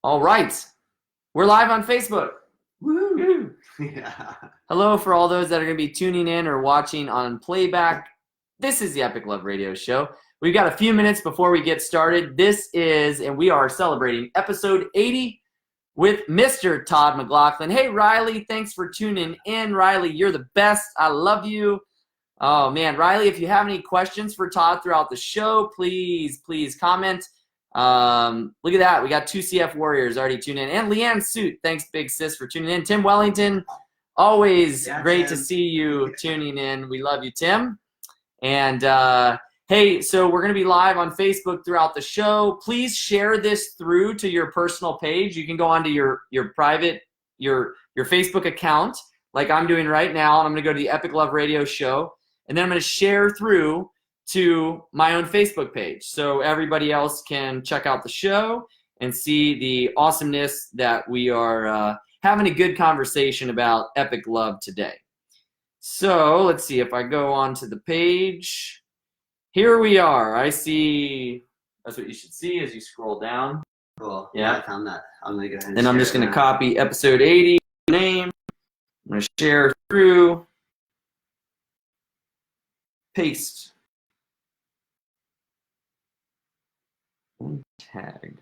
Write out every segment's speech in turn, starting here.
All right. We're live on Facebook. Woo! Yeah. Hello for all those that are going to be tuning in or watching on playback. This is the Epic Love Radio Show. We've got a few minutes before we get started. This is, and we are celebrating episode 80 with Mr. Todd McLaughlin. Hey, Riley, thanks for tuning in. Riley, you're the best. I love you. Oh, man. Riley, if you have any questions for Todd throughout the show, please comment. Look at that. We got 2 CF Warriors already tuned in. And Leanne Suit, thanks, big sis, for tuning in. Tim Wellington, always great to see you tuning in. We love you, Tim. And, hey, so we're going to be live on Facebook throughout the show. Please share this through to your personal page. You can go onto your private, your Facebook account like I'm doing right now. And I'm going to go to the Epic Love Radio Show. And then I'm going to share through to my own Facebook page so everybody else can check out the show and see the awesomeness that we are having a good conversation about epic love today. So let's see if I go onto the page. Here we are. I see, that's what you should see as you scroll down. Cool. Yeah. I found that. I'm going to go ahead and And I'm just going to copy episode 80 name. I'm going to share through. Paste. And tag.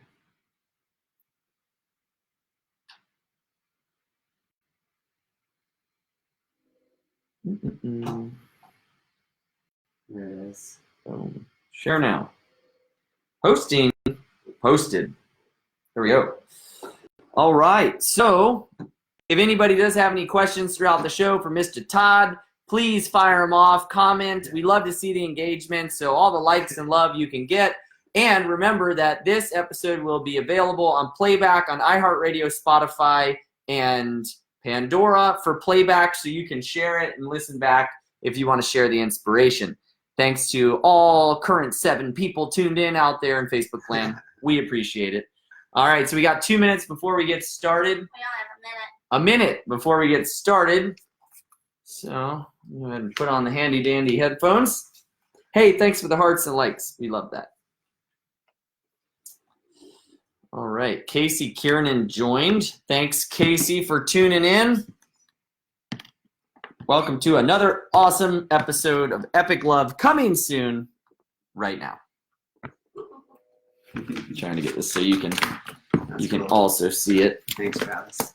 There it is. Boom. Share now. Hosting. Posted. There we go. All right. So if anybody does have any questions throughout the show for Mr. Todd, please fire them off. Comment. We love to see the engagement. So all the likes and love you can get. And remember that this episode will be available on playback on iHeartRadio, Spotify, and Pandora for playback, so you can share it and listen back if you want to share the inspiration. Thanks to all current 7 people tuned in out there in Facebook land. We appreciate it. All right, so we got 2 minutes before we get started. We only have a minute before we get started. So go ahead and put on the handy dandy headphones. Hey, thanks for the hearts and likes. We love that. All right, Casey Kiernan joined. Thanks, Casey, for tuning in. Welcome to another awesome episode of Epic Love, coming soon, right now. I'm trying to get this so you can Cool. also see it. Thanks, Travis.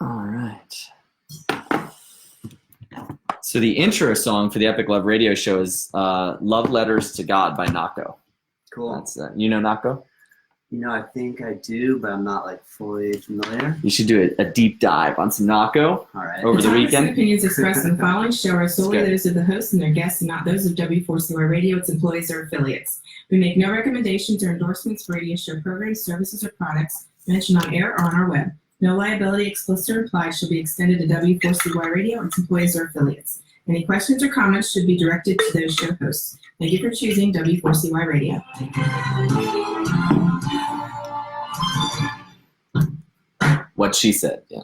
All right. So the intro song for the Epic Love Radio Show is Love Letters to God by Nako. Cool. That's you know Nako? You know, I think I do, but I'm not like fully familiar. You should do a deep dive on some Nako All right. over the weekend. The opinions expressed in the following show are solely Good. those of the hosts and their guests and not those of W4CY Radio, its employees, or affiliates. We make no recommendations or endorsements for radio show programs, services, or products mentioned on air or on our web. No liability, explicit or implied, shall be extended to W4CY Radio, its employees, or affiliates. Any questions or comments should be directed to those show hosts. Thank you for choosing W4CY Radio. What she said, yeah.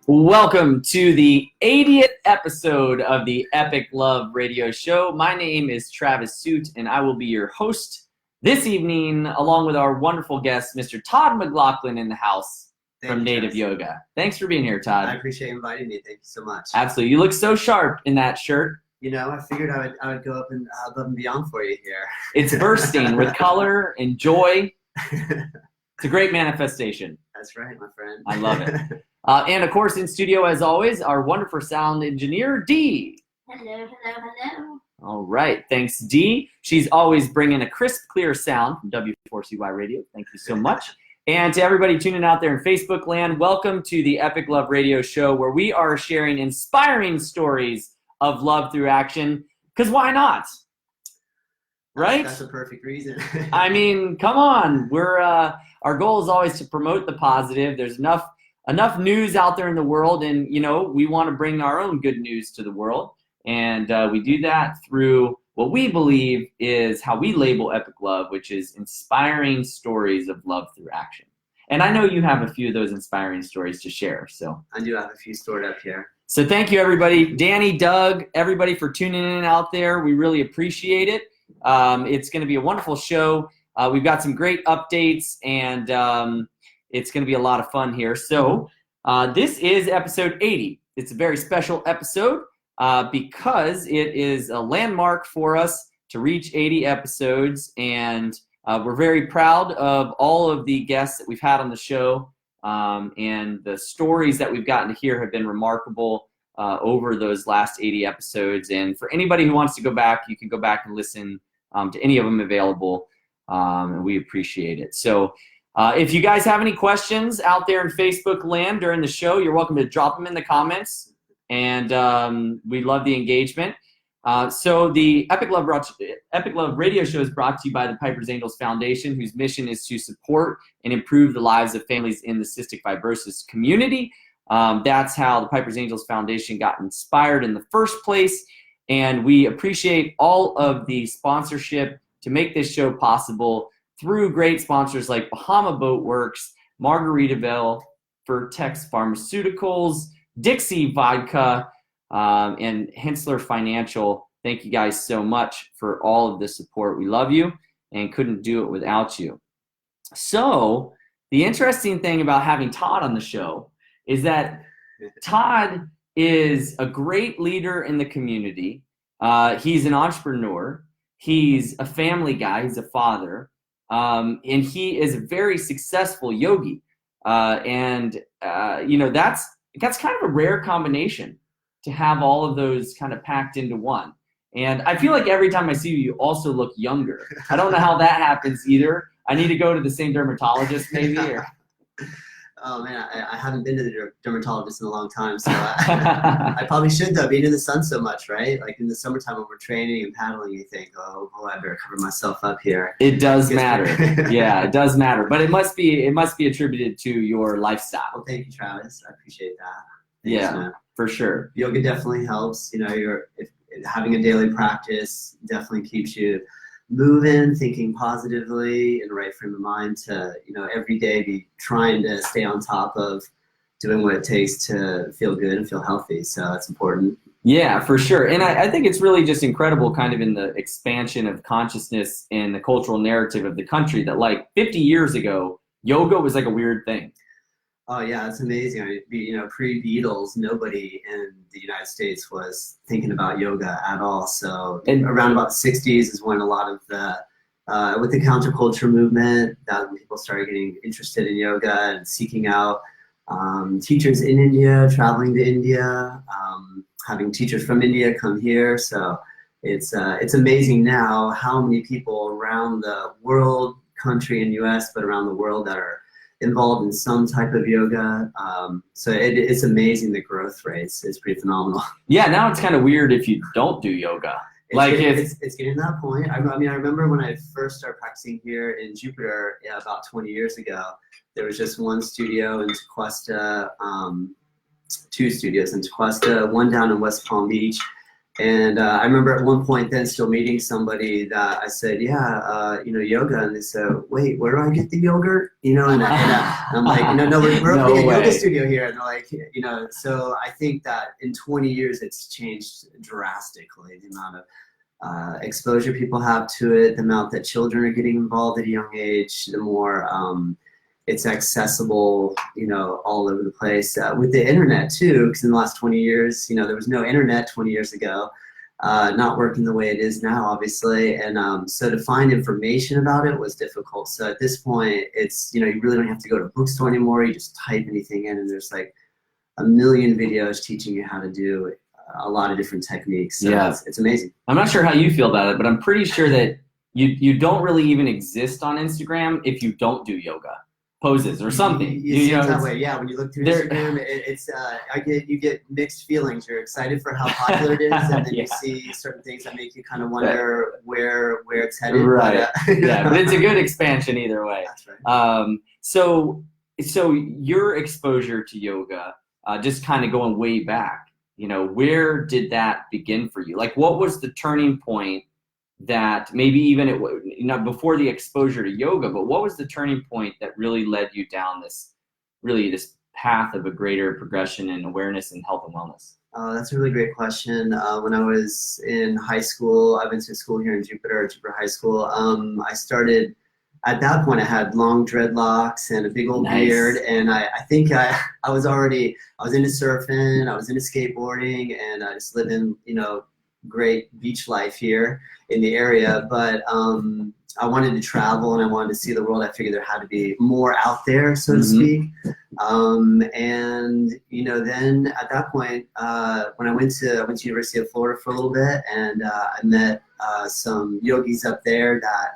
Welcome to the 80th episode of the Epic Love Radio Show. My name is Travis Suit, and I will be your host this evening, along with our wonderful guest, Mr. Todd McLaughlin, in the house from Native Yoga. Thanks for being here, Todd. I appreciate you inviting me. Thank you so much. Absolutely. You look so sharp in that shirt. You know, I figured I would go up and above and beyond for you here. It's bursting with color and joy. It's a great manifestation. That's right, my friend. I love it. And, of course, in studio, as always, our wonderful sound engineer, Dee. Hello, hello, hello. All right. Thanks, Dee. She's always bringing a crisp, clear sound from W4CY Radio. Thank you so much. And to everybody tuning out there in Facebook land, welcome to the Epic Love Radio Show, where we are sharing inspiring stories of love through action. Because why not? Right? That's a perfect reason. I mean, come on. We're our our goal is always to promote the positive. There's enough news out there in the world, and we want to bring our own good news to the world, and we do that through what we believe is how we label Epic Love, which is inspiring stories of love through action. And I know you have a few of those inspiring stories to share. So I do have a few stored up here. So thank you, everybody. Danny, Doug, everybody for tuning in out there. We really appreciate it. It's going to be a wonderful show. We've got some great updates, and it's going to be a lot of fun here. So this is episode 80. It's a very special episode because it is a landmark for us to reach 80 episodes, and we're very proud of all of the guests that we've had on the show, and the stories that we've gotten to hear have been remarkable over those last 80 episodes. And for anybody who wants to go back, you can go back and listen to any of them available, and we appreciate it. So if you guys have any questions out there in Facebook land during the show, you're welcome to drop them in the comments, and we love the engagement. So the Epic Love Radio Show is brought to you by the Piper's Angels Foundation, whose mission is to support and improve the lives of families in the cystic fibrosis community. That's how the Piper's Angels Foundation got inspired in the first place, and we appreciate all of the sponsorship to make this show possible through great sponsors like Bahama Boat Works, Margaritaville, Vertex Pharmaceuticals, Dixie Vodka, and Hensler Financial. Thank you guys so much for all of the support. We love you and couldn't do it without you. So the interesting thing about having Todd on the show is that Todd is a great leader in the community. He's an entrepreneur. He's a family guy. He's a father. And he is a very successful yogi. That's kind of a rare combination to have all of those kind of packed into one. And I feel like every time I see you, you also look younger. I don't know how that happens either. I need to go to the same dermatologist maybe. Or... Oh man, I haven't been to the dermatologist in a long time, so I probably should though, being in the sun so much, right? Like in the summertime when we're training and paddling, you think, oh boy, I better cover myself up here. It does matter. Yeah, it does matter. But it must be attributed to your lifestyle. Well, thank you, Travis. I appreciate that. Thanks, man. For sure. Yoga definitely helps. Having a daily practice definitely keeps you moving, thinking positively, in the right frame of mind to, every day be trying to stay on top of doing what it takes to feel good and feel healthy. So that's important. Yeah, for sure. And I think it's really just incredible kind of in the expansion of consciousness and the cultural narrative of the country that like 50 years ago, yoga was like a weird thing. Oh yeah, it's amazing. I mean, pre-Beatles, nobody in the United States was thinking about yoga at all. So around about the 60s is when a lot of with the counterculture movement, that when people started getting interested in yoga and seeking out teachers in India, traveling to India, having teachers from India come here. So it's amazing now how many people around the world, country and US, but around the world that are involved in some type of yoga. So it's amazing, the growth rates. It's pretty phenomenal. Yeah, now it's kind of weird if you don't do yoga. It's getting to that point. I remember when I first started practicing here in Jupiter about 20 years ago, there was just one studio in Tequesta, two studios in Tequesta, one down in West Palm Beach. And I remember at one point then still meeting somebody that I said, yoga. And they said, wait, where do I get the yogurt? And I'm like, no, we're opening a yoga studio here. And they're like, so I think that in 20 years, it's changed drastically. The amount of exposure people have to it, the amount that children are getting involved at a young age, the more it's accessible, all over the place. With the internet too, because in the last 20 years, there was no internet 20 years ago, not working the way it is now, obviously. And so to find information about it was difficult. So at this point, it's, you really don't have to go to a bookstore anymore. You just type anything in and there's like a million videos teaching you how to do a lot of different techniques. So yeah, it's amazing. I'm not sure how you feel about it, but I'm pretty sure that you don't really even exist on Instagram if you don't do yoga poses or something. That way, yeah. When you look through Instagram, you get mixed feelings. You're excited for how popular it is, and then you see certain things that make you kind of wonder where it's headed. Right. But it's a good expansion either way. That's right. So your exposure to yoga, just kind of going way back, where did that begin for you? Like, what was the turning point that maybe even before the exposure to yoga, but what was the turning point that really led you down this path of a greater progression in awareness and health and wellness? That's a really great question. When I was in high school, I went to school here in Jupiter High School. I started, at that point I had long dreadlocks and a big old beard, and I think I was into surfing, I was into skateboarding, and I just lived in, great beach life here in the area, but I wanted to travel and I wanted to see the world. I figured there had to be more out there, so to speak. And then at that point, when I went to University of Florida for a little bit, and I met some yogis up there that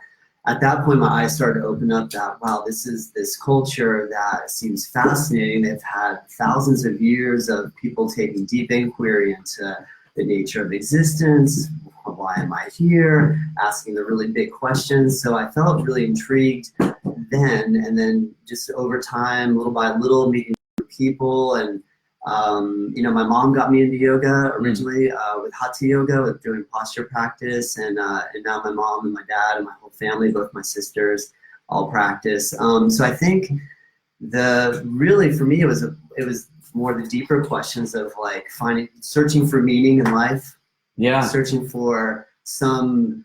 at that point my eyes started to open up that, wow, this is this culture that seems fascinating. They've had thousands of years of people taking deep inquiry into the nature of existence, why am I here, asking the really big questions. So I felt really intrigued then, and then just over time, little by little, meeting people, and my mom got me into yoga originally with hatha yoga, with doing posture practice, and now my mom and my dad and my whole family, both my sisters, all practice. So I think really for me it was more the deeper questions of like searching for meaning in life, searching for some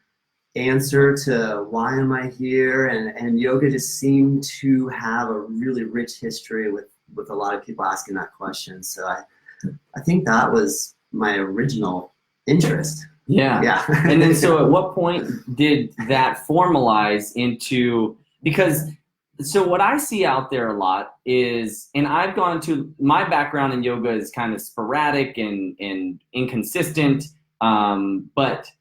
answer to why am I here, and yoga just seemed to have a really rich history with a lot of people asking that question. So I think that was my original interest. Yeah. And then so at what point did that formalize into, because so what I see out there a lot is, and I've gone to, my background in yoga is kind of sporadic and inconsistent, but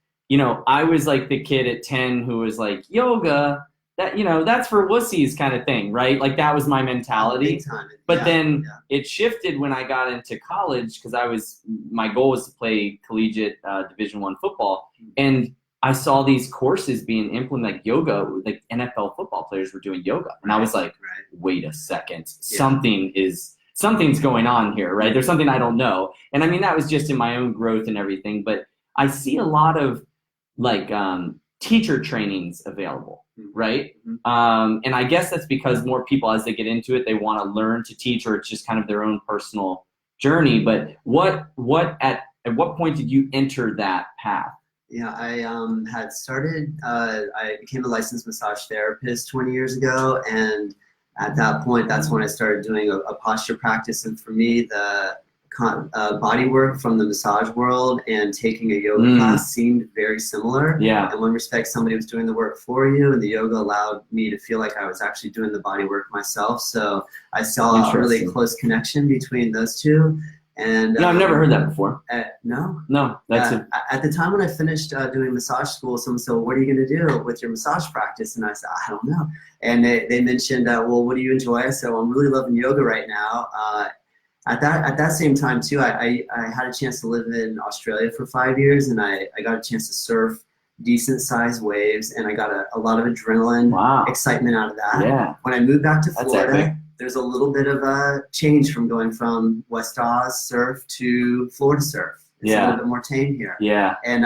I was like the kid at 10 who was like, yoga, that, that's for wussies kind of thing, right? Like that was my mentality. But then it shifted when I got into college, because my goal was to play collegiate Division I football, and I saw these courses being implemented, like yoga, like NFL football players were doing yoga. And I was like, wait a second, something's going on here, right? There's something I don't know. And I mean, that was just in my own growth and everything, but I see a lot of like teacher trainings available, right? And I guess that's because more people, as they get into it, they want to learn to teach, or it's just kind of their own personal journey. But at what point did you enter that path? Yeah, I had started, I became a licensed massage therapist 20 years ago, and at that point, that's when I started doing a posture practice. And for me, the body work from the massage world and taking a yoga class seemed very similar. Yeah. In one respect, somebody was doing the work for you, and the yoga allowed me to feel like I was actually doing the body work myself. So I saw a really close connection between those two. And I've never heard that before. No, that's at the time when I finished doing massage school, someone said, well, what are you going to do with your massage practice? And I said, I don't know. And they mentioned, well, what do you enjoy? I said, well, I'm really loving yoga right now. At that same time too, I had a chance to live in Australia for 5 years, and I got a chance to surf decent sized waves, and I got a lot of adrenaline, excitement out of that. Yeah. When I moved back to Florida, there's a little bit of a change from going from West Oz surf to Florida surf. It's a little bit more tame here. Yeah. And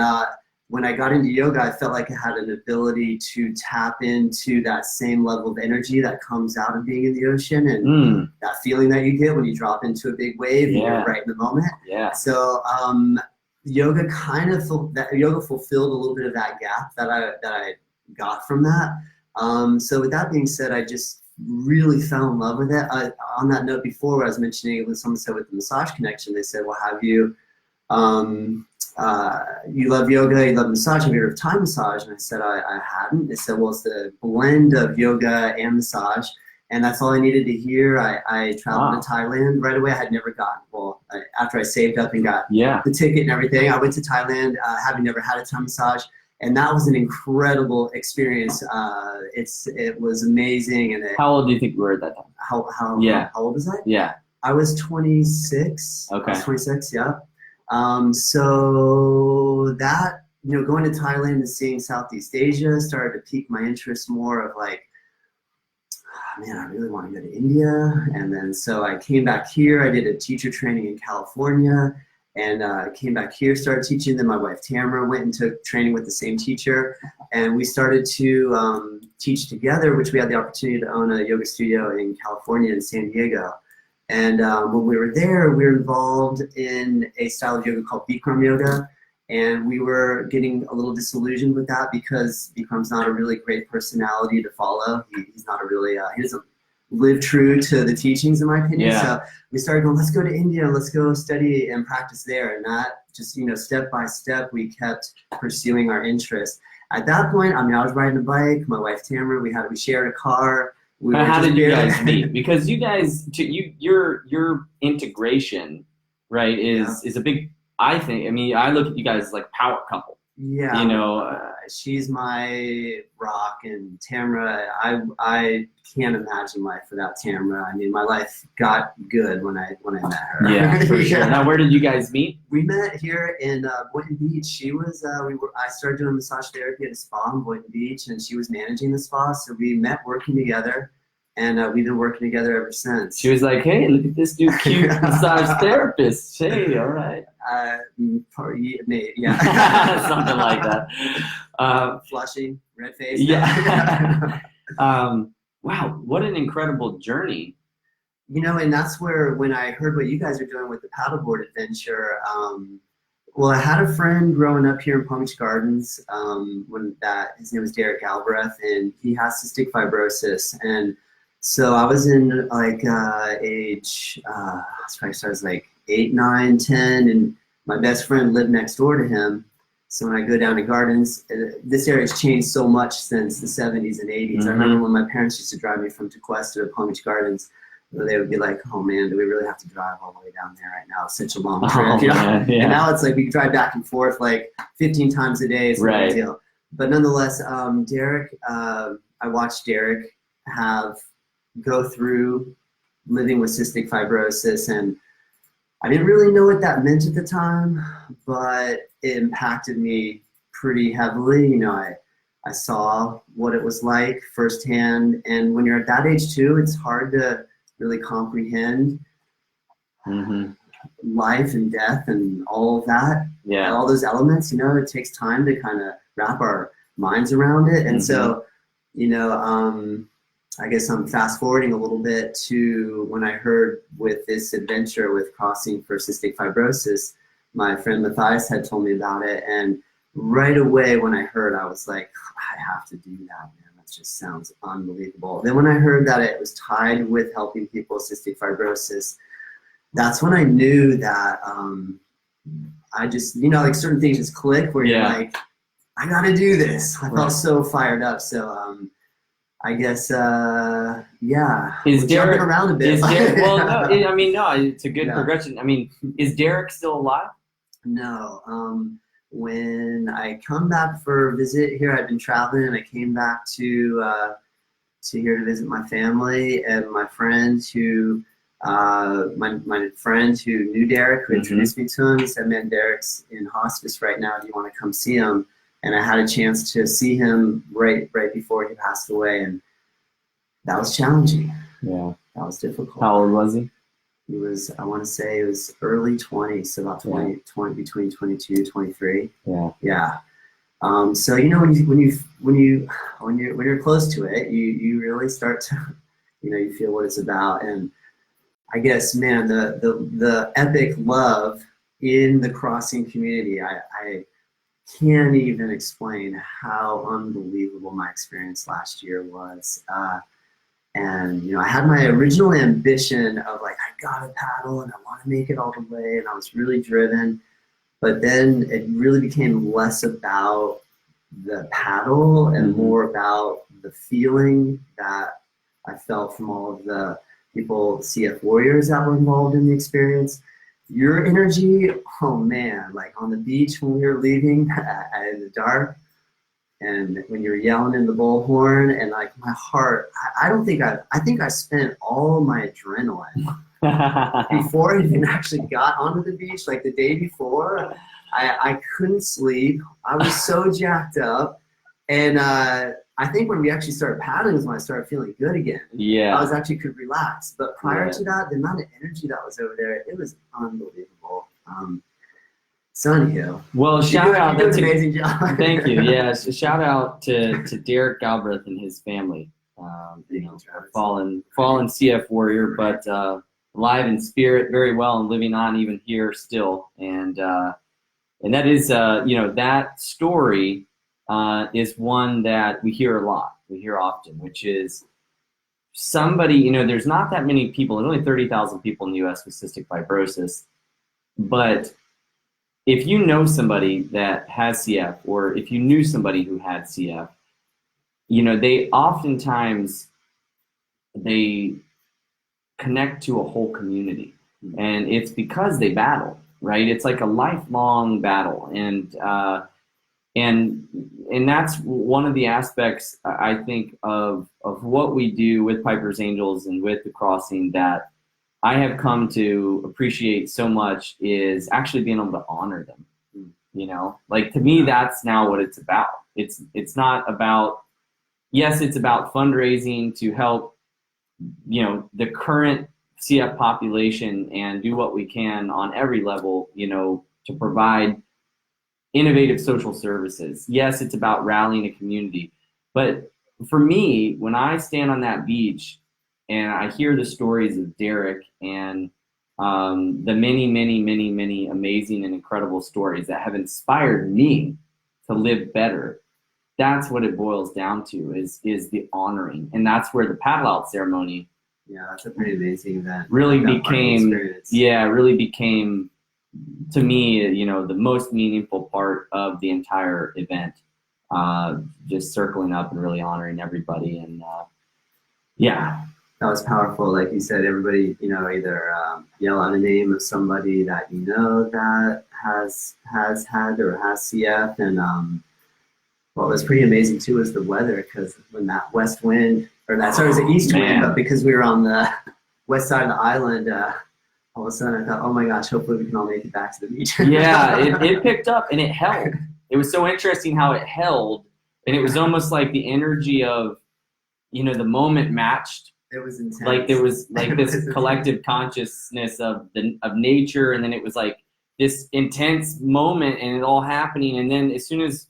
when I got into yoga, I felt like I had an ability to tap into that same level of energy that comes out of being in the ocean, and that feeling that you get when you drop into a big wave and you're right in the moment. Yeah. So yoga fulfilled a little bit of that gap that I got from that. So with that being said, I just really fell in love with it. On that note before, where I was mentioning, when someone said with the massage connection, they said, well, have you you love yoga, you love massage, have you heard of Thai massage? And I said, I hadn't. They said, well, it's the blend of yoga and massage. And that's all I needed to hear. I traveled to Thailand right away. I had never gotten, after I saved up and got the ticket and everything, I went to Thailand, having never had a Thai massage. And that was an incredible experience. It was amazing. And how old do you think you were at that time? How old was I? Yeah. I was 26. Okay. I was 26, yeah. So that, going to Thailand and seeing Southeast Asia started to pique my interest more of like, man, I really want to go to India. And then so I came back here. I did a teacher training in California, and came back here, started teaching. Then my wife Tamara went and took training with the same teacher, and we started to teach together, which we had the opportunity to own a yoga studio in California in San Diego. And when we were there, we were involved in a style of yoga called Bikram yoga. And we were getting a little disillusioned with that because Bikram's not a really great personality to follow. He's not a really, he doesn't live true to the teachings, in my opinion. Yeah. So we started going, let's go to India, let's go study and practice there. And that just, step by step, we kept pursuing our interest. At that point, I was riding a bike, my wife Tamara, we shared a car. How did you guys meet? Because you guys, your integration, right, is a big, I look at you guys like a power couple. Yeah. She's my rock, and Tamara, I can't imagine life without Tamara. My life got good when I met her. Yeah, for sure. Now, where did you guys meet? We met here in Boynton Beach. She was, I started doing massage therapy at a spa in Boynton Beach, and she was managing the spa, so we met working together. And we've been working together ever since. She was like, hey, look at this new cute massage therapist. Hey, all right. Yeah. Something like that. Flushing, red face. Yeah. Wow, what an incredible journey. And that's where, when I heard what you guys are doing with the paddleboard adventure, well, I had a friend growing up here in Palm Beach Gardens, his name was Derek Galbraith, and he has cystic fibrosis. And so I was in age, I was like 8, 9, 10, and my best friend lived next door to him. So when I go down to Gardens, this area's changed so much since the 70s and 80s. I remember when my parents used to drive me from Tequesta to Palm Beach Gardens, they would be like, oh man, do we really have to drive all the way down there right now? It's such a long trip. Yeah. And now it's like we can drive back and forth like 15 times a day. It's no big deal. But nonetheless, Derek, I watched Derek go through living with cystic fibrosis, and I didn't really know what that meant at the time, but it impacted me pretty heavily. I saw what it was like firsthand, and when you're at that age too, it's hard to really comprehend life and death and all of that. Yeah. All those elements, it takes time to kind of wrap our minds around it. And so, I guess I'm fast forwarding a little bit to when I heard with this adventure with Crossing for Cystic Fibrosis, my friend Matthias had told me about it. And right away when I heard, I was like, I have to do that, man. That just sounds unbelievable. Then when I heard that it was tied with helping people with cystic fibrosis, that's when I knew that I just, certain things just click where you're like, I got to do this. I felt so fired up. So, I guess, Is Derek jumping around a bit? No, it's a good progression. Is Derek still alive? No. When I come back for a visit here, I've been traveling, and I came back to here to visit my family and my friend who, my friend who knew Derek, who introduced me to him. He said, man, Derek's in hospice right now. Do you want to come see him? And I had a chance to see him right before he passed away, and that was challenging. Yeah. That was difficult. How old was he? He was, I want to say it was early 20s, so about 20, between 22, 23. Yeah. Yeah. So, when you're close to it, you really start to, you feel what it's about. And I guess, man, the epic love in the Crossing community, I can't even explain how unbelievable my experience last year was. And, I had my original ambition of like, I gotta paddle and I want to make it all the way. And I was really driven, but then it really became less about the paddle and more about the feeling that I felt from all of the people, CF warriors that were involved in the experience. Your energy, oh man, like on the beach when we were leaving in the dark, and when you're yelling in the bullhorn, and like my heart, I think I spent all my adrenaline before I even actually got onto the beach. Like the day before, I couldn't sleep. I was so jacked up, and I I think when we actually started paddling is when I started feeling good again. Yeah. I was actually could relax. But prior Yeah. to that, the amount of energy that was over there, it was unbelievable. So anywho, Well, shout out. You do That's an amazing job. Thank you. Yeah, so shout out to Derek Galbraith and his family. Fallen CF warrior, but alive in spirit, very well, and living on even here still. And that is, that story is one that we hear a lot. We hear often, which is somebody. There's not that many people. There's only 30,000 people in the U.S. with cystic fibrosis, but if you know somebody that has CF, or if you knew somebody who had CF, they oftentimes they connect to a whole community, and it's because they battle, right? It's like a lifelong battle, and that's one of the aspects I think of what we do with Piper's Angels and with the Crossing that I have come to appreciate so much is actually being able to honor them. Like to me, that's now what it's about. It's not about, yes, it's about fundraising to help, the current CF population and do what we can on every level, to provide innovative social services. Yes, it's about rallying a community. But for me, when I stand on that beach and I hear the stories of Derek and the many, many, many, many amazing and incredible stories that have inspired me to live better, that's what it boils down to is the honoring. And that's where the paddle out ceremony that's a pretty amazing event. Really became to me, the most meaningful part of the entire event. Just circling up and really honoring everybody. And that was powerful. Like you said, everybody, either yell out a name of somebody that that has had or has CF. And what was pretty amazing too was the weather, because when that west wind, or that sorry, it was the east wind, but because we were on the west side of the island, all of a sudden I thought, oh my gosh, hopefully we can all make it back to the beach. it picked up and it held. It was so interesting how it held, and it was almost like the energy of, the moment matched. It was intense. Like there was like this collective consciousness of nature, and then it was like this intense moment, and it all happening, and then as soon as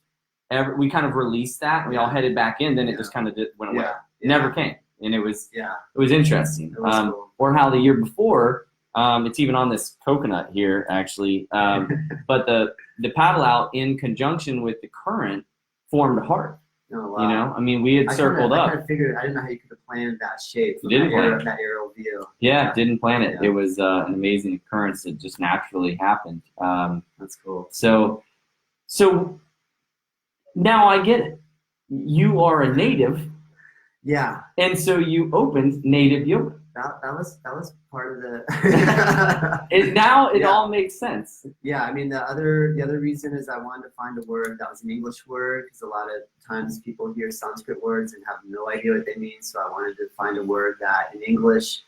we kind of released that, we all headed back in, then it just kind of went away. It never came, and it was interesting. It was cool. Or how the year before, it's even on this coconut here actually, but the paddle out in conjunction with the current formed a heart. Oh, wow. We had circled up. I kind of figured, I didn't know how you could have planned that shape. You didn't plan it. That aerial view. Yeah, didn't plan it. Yeah. It was an amazing occurrence that just naturally happened. That's cool. So now I get it. You are a native. Yeah. And so you opened Native Yoga. That was part of the. It all makes sense. Yeah, the other reason is I wanted to find a word that was an English word, because a lot of times people hear Sanskrit words and have no idea what they mean. So I wanted to find a word that in English,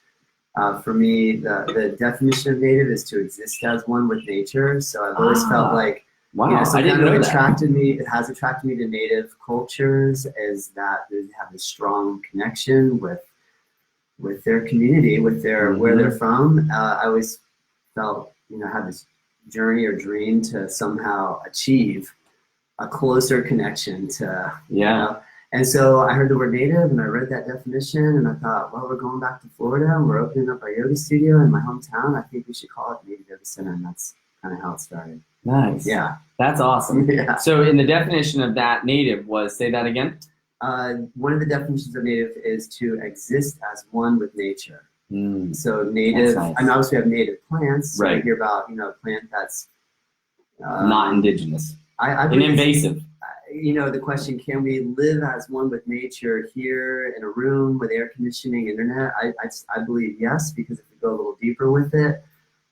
for me, the definition of native is to exist as one with nature. So I've always felt like, wow, I didn't know that. It has attracted me to native cultures, is that they have a strong connection with their community, with their where they're from. I always felt, had this journey or dream to somehow achieve a closer connection to, And so I heard the word native, and I read that definition, and I thought, well, we're going back to Florida, and we're opening up our yoga studio in my hometown. I think we should call it Native Yoga Center, and that's kind of how it started. Nice. Yeah. That's awesome. Yeah. So in the definition of that native was, say that again? One of the definitions of native is to exist as one with nature. So native, nice. Obviously we have native plants. So right. we hear about, a plant that's not indigenous. And invasive. The question, can we live as one with nature here in a room with air conditioning, internet? I believe yes, because if we go a little deeper with it,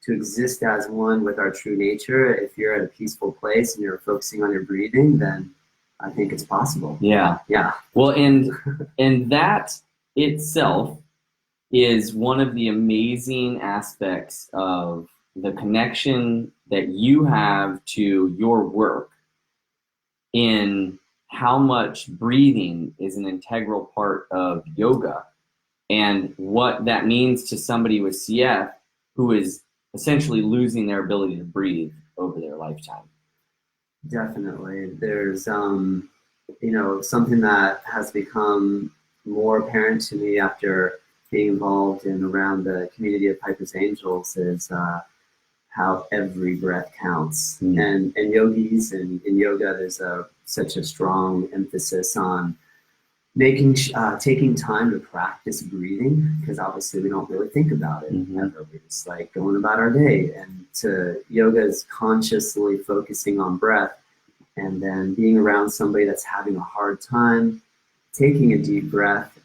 to exist as one with our true nature, if you're at a peaceful place and you're focusing on your breathing, then I think it's possible. Yeah. Yeah. Well, and that itself is one of the amazing aspects of the connection that you have to your work in how much breathing is an integral part of yoga and what that means to somebody with CF who is essentially losing their ability to breathe over their lifetime. Definitely. There's, something that has become more apparent to me after being involved in around the community of Piper's Angels is how every breath counts. And yogis and in yoga, there's such a strong emphasis on taking time to practice breathing, because obviously we don't really think about it ever. We're just like going about our day. And yoga is consciously focusing on breath, and then being around somebody that's having a hard time taking a deep breath,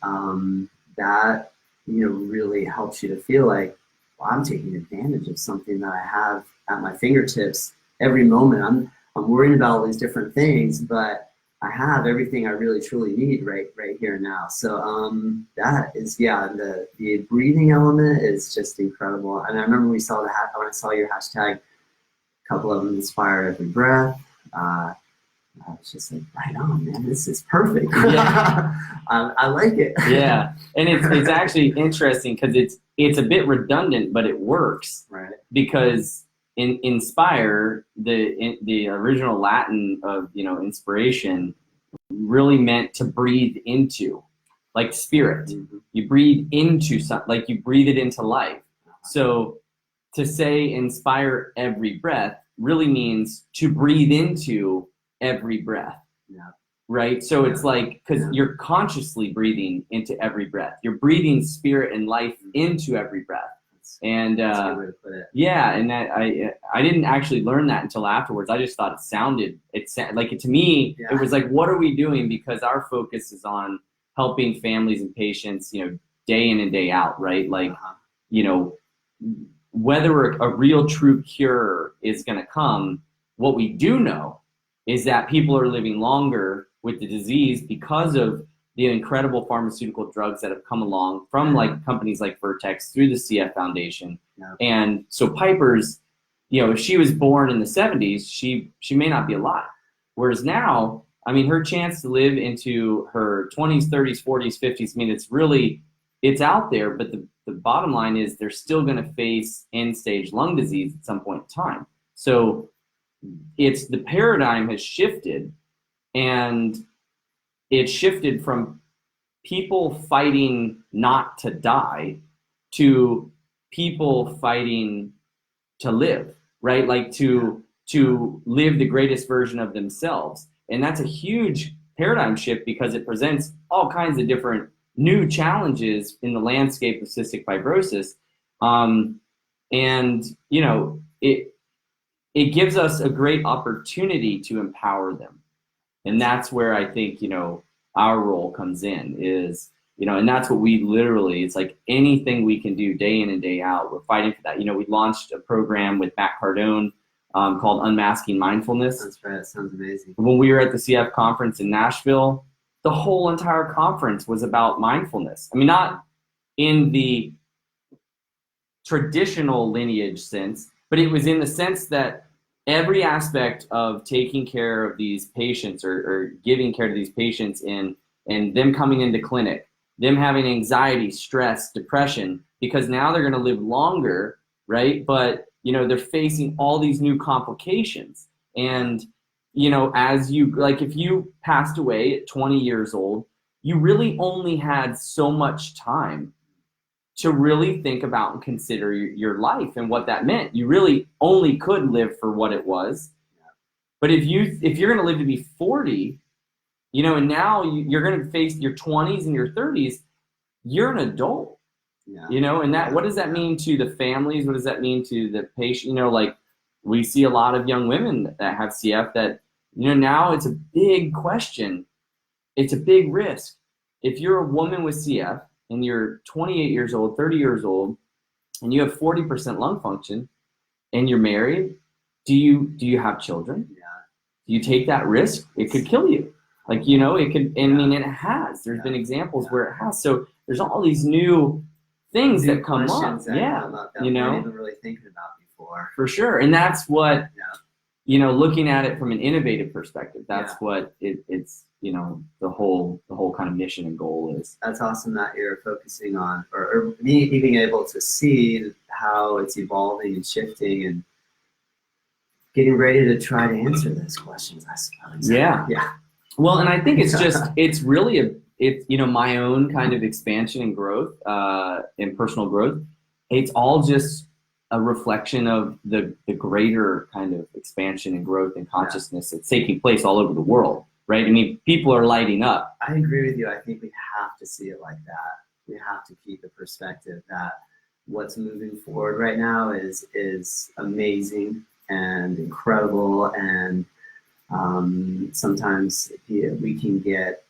that really helps you to feel like, well, I'm taking advantage of something that I have at my fingertips every moment. I'm worrying about all these different things, but I have everything I really truly need right here and now. So that is, the breathing element is just incredible. And I remember when I saw your hashtag, a couple of them inspire every breath. I was just like, right on, man, this is perfect. Yeah. I like it. Yeah, and it's actually interesting because it's a bit redundant, but it works. Right. Because inspire, the original Latin of inspiration really meant to breathe into, like spirit. You breathe into something, like you breathe it into life. So to say inspire every breath really means to breathe into every breath. Yeah. Right? So it's like, because you're consciously breathing into every breath. You're breathing spirit and life into every breath. And that's a good way to put it. yeah, and that I didn't actually learn that until afterwards. I just thought it sounded like, to me, it was like, what are we doing? Because our focus is on helping families and patients, day in and day out, right? Like, whether a real true cure is going to come, what we do know is that people are living longer with the disease because of the incredible pharmaceutical drugs that have come along from like companies like Vertex through the CF Foundation. Yeah. And so Piper's, if she was born in the 70s, she may not be alive. Whereas now, I mean, her chance to live into her 20s, 30s, 40s, 50s, it's out there, but the bottom line is they're still going to face end-stage lung disease at some point in time. So the paradigm has shifted, and it shifted from people fighting not to die to people fighting to live, right? Like to live the greatest version of themselves. And that's a huge paradigm shift because it presents all kinds of different new challenges in the landscape of cystic fibrosis. It gives us a great opportunity to empower them. And that's where I think, our role comes in is, and that's what we literally, it's like anything we can do day in and day out, we're fighting for that. We launched a program with Matt Cardone called Unmasking Mindfulness. That's right. That sounds amazing. When we were at the CF conference in Nashville, the whole entire conference was about mindfulness. I mean, not in the traditional lineage sense, but it was in the sense that every aspect of taking care of these patients or giving care to these patients and them coming into clinic, them having anxiety, stress, depression, because now they're going to live longer, right? But, they're facing all these new complications. And, if you passed away at 20 years old, you really only had so much time to really think about and consider your life and what that meant. You really only could live for what it was. But if you're going to live to be 40, and now you're going to face your 20s and your 30s, you're an adult. Yeah. And that, what does that mean to the families? What does that mean to the patient? Like we see a lot of young women that have CF that, now it's a big question. It's a big risk. If you're a woman with CF, and you're 28 years old, 30 years old, and you have 40% lung function, and you're married, do you have children? Yeah. Do you take that risk? It could kill you. Like, it could, and I mean, it has. There's been examples where it has. So there's all these new things that come up. That come up that we weren't even really thinking about before. For sure. And that's what, looking at it from an innovative perspective, that's what it's the whole kind of mission and goal is. That's awesome that you're focusing on, or being able to see how it's evolving and shifting and getting ready to try to answer those questions, I suppose. Yeah. Yeah. Well, and I think it's really my own kind of expansion and growth, and personal growth. It's all just a reflection of the greater kind of expansion and growth and consciousness that's taking place all over the world, right? I mean, people are lighting up. I agree with you. I think we have to see it like that. We have to keep the perspective that what's moving forward right now is amazing and incredible, and sometimes we can get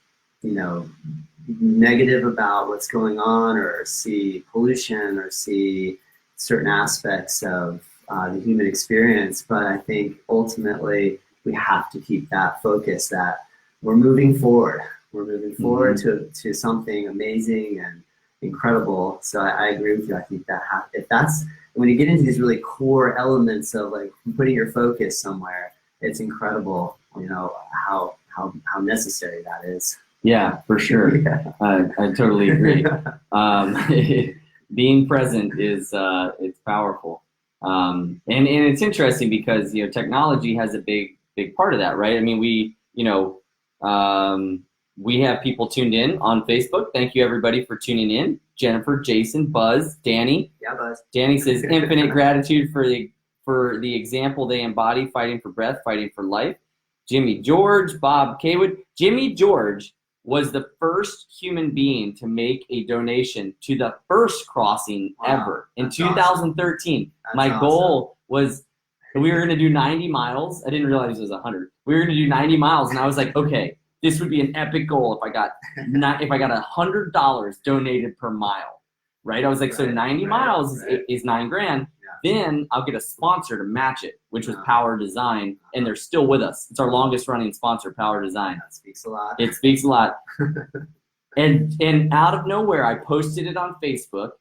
negative about what's going on, or see pollution, or see certain aspects of the human experience. But I think ultimately we have to keep that focus that we're moving forward. We're moving forward to something amazing and incredible. So I agree with you. I think that if that's when you get into these really core elements of like putting your focus somewhere, it's incredible. How necessary that is. Yeah, for sure. Yeah. I totally agree. Being present is it's powerful, and it's interesting because technology has a big part of that, right? I mean, we have people tuned in on Facebook. Thank you everybody for tuning in. Jennifer, Jason, Buzz, Danny. Yeah, Buzz. Danny says infinite gratitude for the example they embody, fighting for breath, fighting for life. Jimmy George, Bob Kaywood. Jimmy George was the first human being to make a donation to the first crossing ever in 2013. Awesome. My goal was we were going to do 90 miles. I didn't realize it was 100. We were going to do 90 miles, and I was like, okay, this would be an epic goal if I got $100 donated per mile, right? I was like, so 90 miles is $9,000. Then I'll get a sponsor to match it, which was Power Design, and they're still with us. It's our longest running sponsor, Power Design. That speaks a lot. It speaks a lot. And out of nowhere, I posted it on Facebook,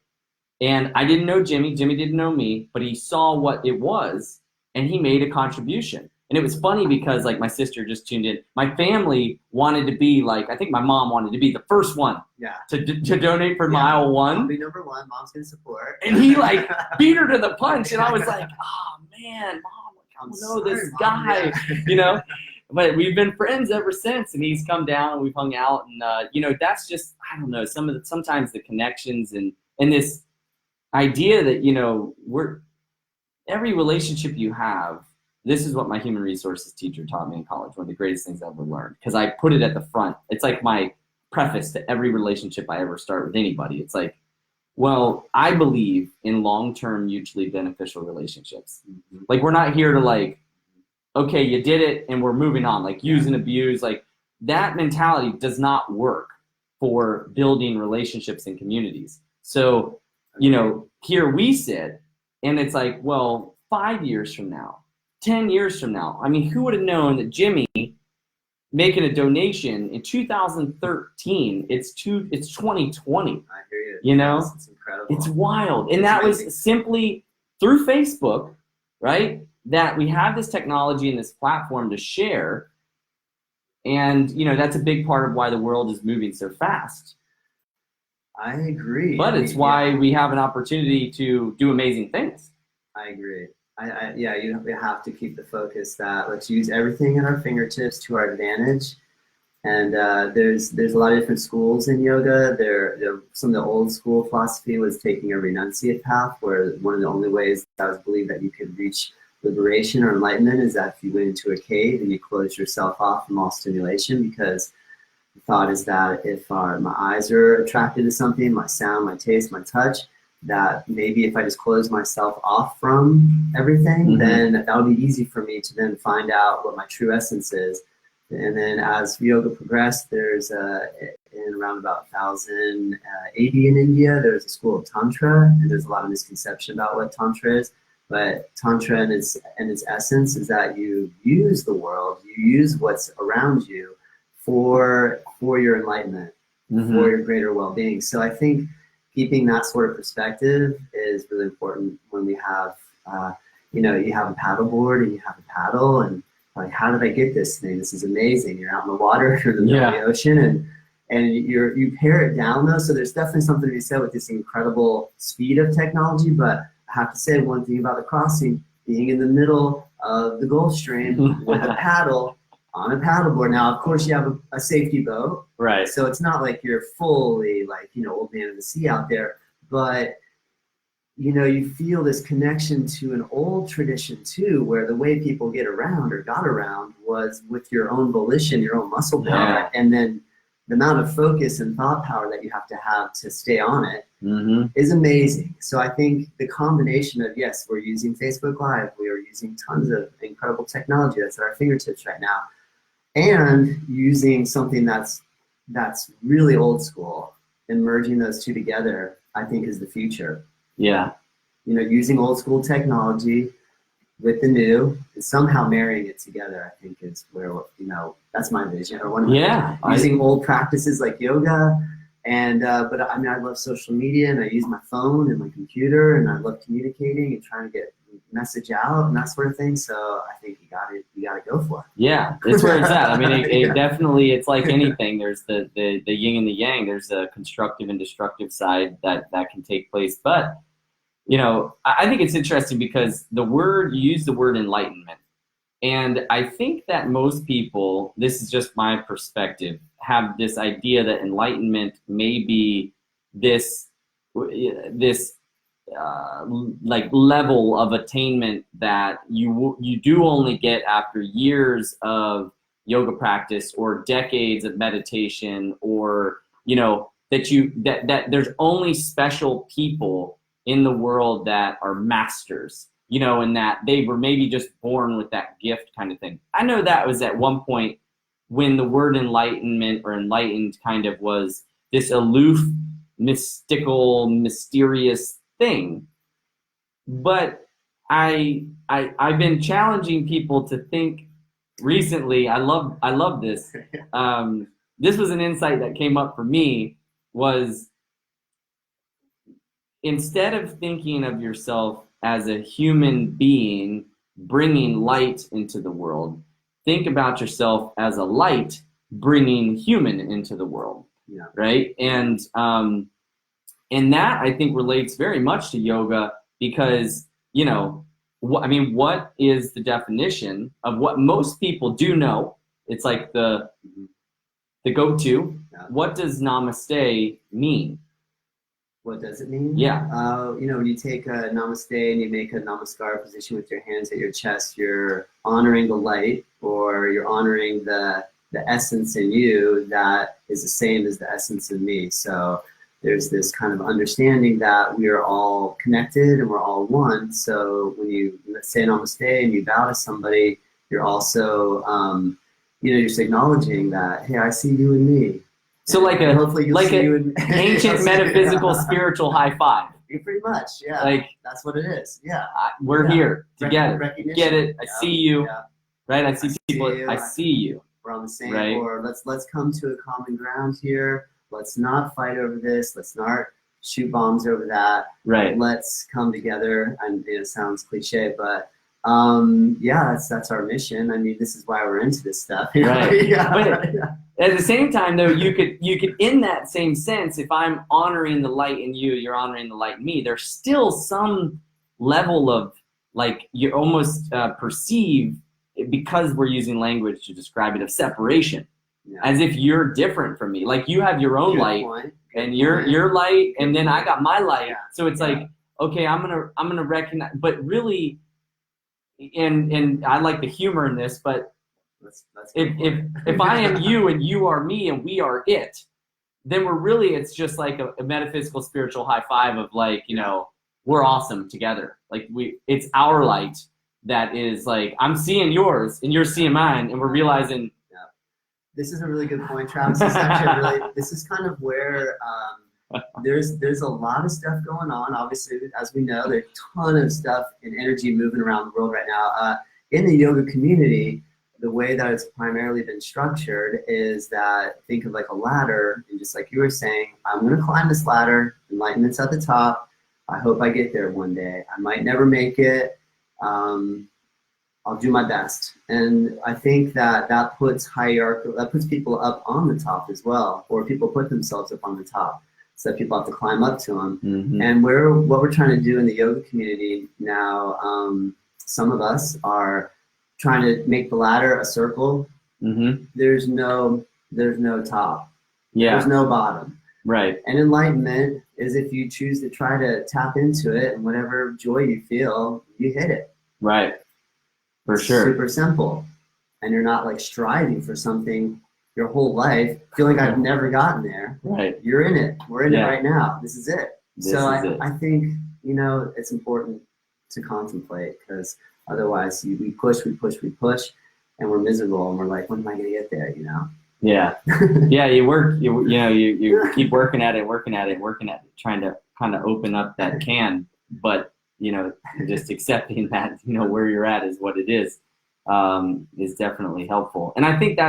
and I didn't know Jimmy. Jimmy didn't know me, but he saw what it was, and he made a contribution. And it was funny because like my sister just tuned in. My family wanted to be like, I think my mom wanted to be the first one to donate for mile one. I'll be number one. Mom's going to support. And he like beat her to the punch. And I was like, oh man, Mom, I don't know this guy, but we've been friends ever since. And he's come down and we've hung out. And, that's just, I don't know, sometimes the connections and this idea that, every relationship you have. This is what my human resources teacher taught me in college, one of the greatest things I ever learned, because I put it at the front. It's like my preface to every relationship I ever start with anybody. It's like, well, I believe in long-term mutually beneficial relationships. Like, we're not here to like, okay, you did it and we're moving on, like use and abuse. Like, that mentality does not work for building relationships and communities. So, here we sit and it's like, well, 5 years from now, 10 years from now, I mean, who would have known that Jimmy making a donation in 2013, it's 2020. I hear you. It's incredible. It's wild. And that was simply through Facebook, right? That we have this technology and this platform to share. And, that's a big part of why the world is moving so fast. I agree. But it's why we have an opportunity to do amazing things. I agree. We have to keep the focus that let's use everything at our fingertips to our advantage. And there's a lot of different schools in yoga. Some of the old school philosophy was taking a renunciate path, where one of the only ways that was believed that you could reach liberation or enlightenment is that if you went into a cave and you closed yourself off from all stimulation, because the thought is that if my eyes are attracted to something, my sound, my taste, my touch, that maybe if I just close myself off from everything, then that would be easy for me to then find out what my true essence is. And then as yoga progressed, there's in around about 1080 in India, there's a school of Tantra, and there's a lot of misconception about what Tantra is. But Tantra in its essence is that you use the world, you use what's around you for your enlightenment, for your greater well-being. So I think keeping that sort of perspective is really important when we have, you have a paddle board and you have a paddle, and like, how did I get this thing? This is amazing. You're out in the water, you're in the middle of the ocean, and you pare it down though. So there's definitely something to be said with this incredible speed of technology. But I have to say one thing about the crossing, being in the middle of the Gulf Stream with a paddle on a paddleboard. Now, of course, you have a safety boat, right? So it's not like you're fully like, old man of the sea out there, but you feel this connection to an old tradition too, where the way people get around or got around was with your own volition, your own muscle power, and then the amount of focus and thought power that you have to stay on it is amazing. So I think the combination of, yes, we're using Facebook Live, we are using tons of incredible technology that's at our fingertips right now, and using something that's really old school and merging those two together, I think is the future. Yeah. Using old school technology with the new and somehow marrying it together, I think is where, that's my vision, or one of my visions. Using old practices like yoga, and but I love social media, and I use my phone and my computer, and I love communicating and trying to get message out and that sort of thing. So I think you gotta go for it. Yeah, it's where it's at. I mean, it definitely, it's like anything. There's the yin and the yang. There's a constructive and destructive side that can take place. But I think it's interesting because you use the word enlightenment, and I think that most people, this is just my perspective, have this idea that enlightenment may be this like level of attainment that you do only get after years of yoga practice or decades of meditation, or that there's only special people in the world that are masters, and that they were maybe just born with that gift kind of thing. I know that was at one point when the word enlightenment or enlightened kind of was this aloof, mystical, mysterious thing. But I've been challenging people to think recently. I love this. This was an insight that came up for me, was instead of thinking of yourself as a human being bringing light into the world, think about yourself as a light bringing human into the world. Yeah. Right? And that I think relates very much to yoga, because what is the definition of what most people do know? It's like the go-to. Yeah. What does namaste mean? What does it mean? Yeah. When you take a namaste and you make a namaskar position with your hands at your chest, you're honoring the light, or you're honoring the essence in you that is the same as the essence in me. So there's this kind of understanding that we are all connected and we're all one. So when you say namaste and you bow to somebody, you're also, you're just acknowledging that, hey, I see you and me. So like an ancient metaphysical spiritual high five. Pretty much, yeah. Like, that's what it is. Yeah. We're here together. Recognition. Get it? I see you. Yeah. Right? I see people. I see you. We're on the same, right. Or let's come to a common ground here. Let's not fight over this. Let's not shoot bombs over that. Right. Let's come together. And it sounds cliche, but that's our mission. I mean, this is why we're into this stuff. Right. Yeah. At the same time, though, you could, in that same sense, if I'm honoring the light in you, you're honoring the light in me, there's still some level of, like, you almost perceive, because we're using language to describe it, of separation. Yeah. As if you're different from me. Like, you have your own light, and your light, and then I got my light. Yeah. So it's like, okay, I'm gonna recognize, but really, and I like the humor in this, but if I am you and you are me and we are it, then it's just like a metaphysical spiritual high five of, like, we're awesome together. Like, it's our light that is, like, I'm seeing yours and you're seeing mine, and we're realizing. Yeah. This is a really good point, Travis. This is kind of where there's a lot of stuff going on. Obviously, as we know, there's a ton of stuff and energy moving around the world right now. In the yoga community, the way that it's primarily been structured is that, think of like a ladder, and just like you were saying, I'm going to climb this ladder, enlightenment's at the top, I hope I get there one day. I might never make it, I'll do my best. And I think that puts people up on the top as well, or people put themselves up on the top. So that people have to climb up to them. Mm-hmm. And what we're trying to do in the yoga community now, some of us are trying to make the ladder a circle. Mm-hmm. There's no top. Yeah. There's no bottom. Right. And enlightenment is if you choose to try to tap into it, and whatever joy you feel, you hit it. Right. For sure. Super simple. And you're not like striving for something your whole life, feeling I've never gotten there. Right. You're in it. We're in it right now. This is it. I think, it's important to contemplate, because otherwise we push, and we're miserable, and we're like, when am I going to get there, Yeah. Yeah, you keep working at it, trying to kind of open up that can, but, just accepting that, where you're at is what it is definitely helpful. And I think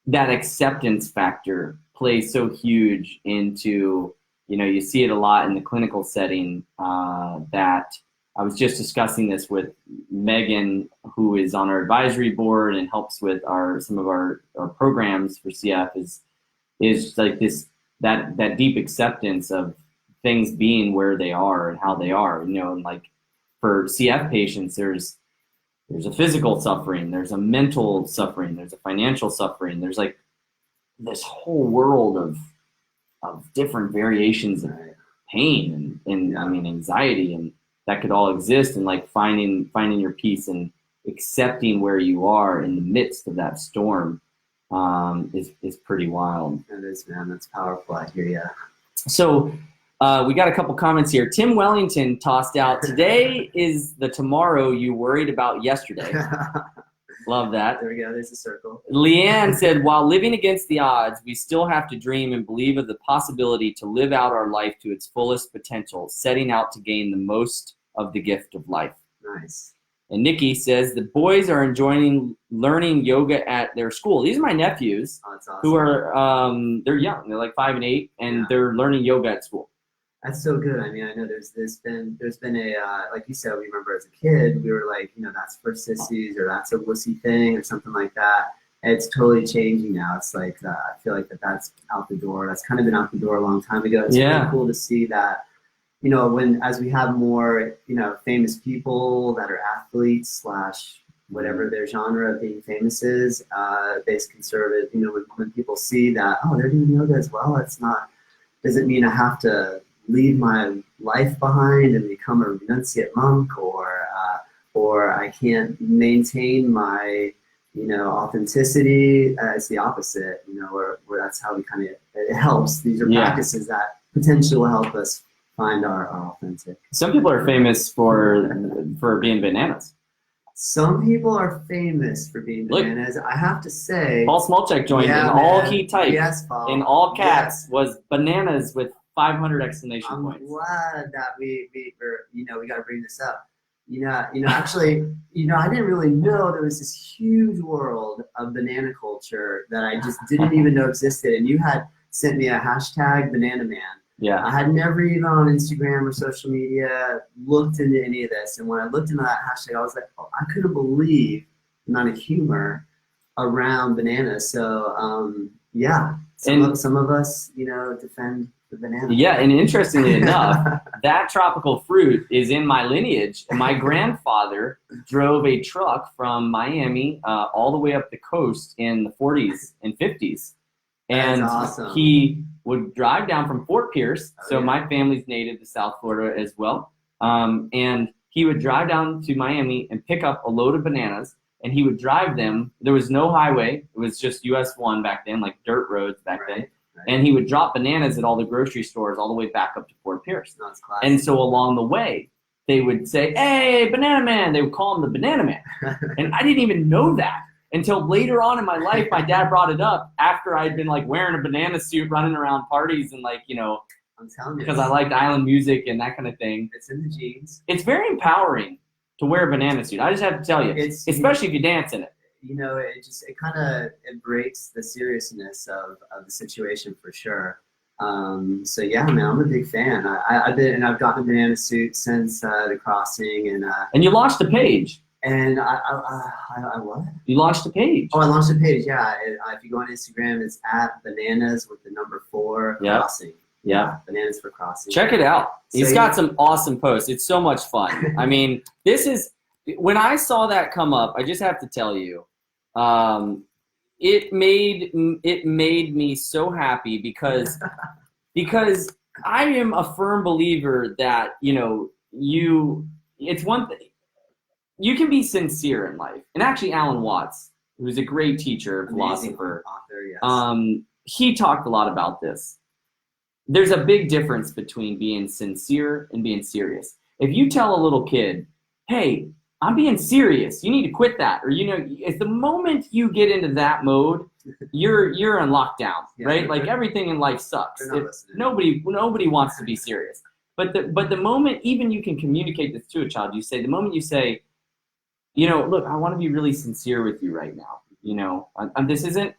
that acceptance factor plays so huge into, you see it a lot in the clinical setting, that I was just discussing this with Megan, who is on our advisory board and helps with some of our programs for CF, is like that deep acceptance of things being where they are and how they are, and like for CF patients, there's a physical suffering, there's a mental suffering, there's a financial suffering, there's like this whole world of different variations of pain and anxiety, and that could all exist, and like finding your peace and accepting where you are in the midst of that storm is pretty wild. That is, man. That's powerful. I hear you. So we got a couple comments here. Tim Wellington tossed out, today is the tomorrow you worried about yesterday. Love that. There we go. There's a circle. Leanne said, while living against the odds, we still have to dream and believe of the possibility to live out our life to its fullest potential, setting out to gain the most of the gift of life. Nice. And Nikki says, the boys are enjoying learning yoga at their school. These are my nephews. Oh, that's awesome. Who are, they're young. They're like 5 and 8, and they're learning yoga at school. That's so good. I know there's been a, like you said, we remember as a kid, we were like, that's for sissies, or that's a wussy thing, or something like that. And it's totally changing now. It's like, I feel like that's out the door. That's kind of been out the door a long time ago. It's really cool to see that, as we have more, famous people that are athletes / whatever their genre of being famous is, based conservative, when people see that, oh, they're doing yoga as well, doesn't mean I have to leave my life behind and become a renunciate monk, or I can't maintain my, authenticity. It's the opposite, where that's how we it helps. These are practices that potentially will help us find our authentic. Some people are famous for being bananas. Some people are famous for being bananas. I have to say, Paul Smolchek joined in all key type. Yes, Paul. In all caps was bananas with 500 exclamation points. I'm glad that we got to bring this up. Actually, I didn't really know there was this huge world of banana culture that I just didn't even know existed. And you had sent me a hashtag Banana Man. Yeah. I had never even on Instagram or social media looked into any of this. And when I looked into that hashtag, I was like, oh, I couldn't believe the amount of humor around bananas. So, some of us, defend the banana. Yeah, and interestingly enough, that tropical fruit is in my lineage. My grandfather drove a truck from Miami all the way up the coast in the 40s and 50s. And awesome. He would drive down from Fort Pierce. So my family's native to South Florida as well. And he would drive down to Miami and pick up a load of bananas, and he would drive them. There was no highway. It was just US 1 back then, like dirt roads back then. Right. And he would drop bananas at all the grocery stores all the way back up to Fort Pierce. That's classic. And so along the way, they would say, hey, Banana Man. They would call him the Banana Man. And I didn't even know that until later on in my life. My dad brought it up after I'd been like wearing a banana suit, running around parties, and like, I'm telling you, because I liked island music and that kind of thing. It's in the genes. It's very empowering to wear a banana suit. I just have to tell you, especially if you dance in it. It breaks the seriousness of the situation for sure. So yeah, man, I'm a big fan. I've gotten a banana suit since the crossing, and you launched a page. And I what? You launched a page. Oh, I launched a page. Yeah. If you go on Instagram, it's at bananas with the number 4 Yep. crossing. Yeah. Bananas for crossing. Check it out. He's So got some awesome posts. It's so much fun. I mean, when I saw that come up, I just have to tell you, it made me so happy because I am a firm believer that, it's one thing. You can be sincere in life. And actually, Alan Watts, who's a great teacher, philosopher, author, yes. he talked a lot about this. There's a big difference between being sincere and being serious. If you tell a little kid, hey, I'm being serious, you need to quit that. Or, if the moment you get into that mode, you're on lockdown, right? Like everything in life sucks. Nobody wants to be serious. But the moment even you can communicate this to a child, the moment you say, look, I want to be really sincere with you right now. This isn't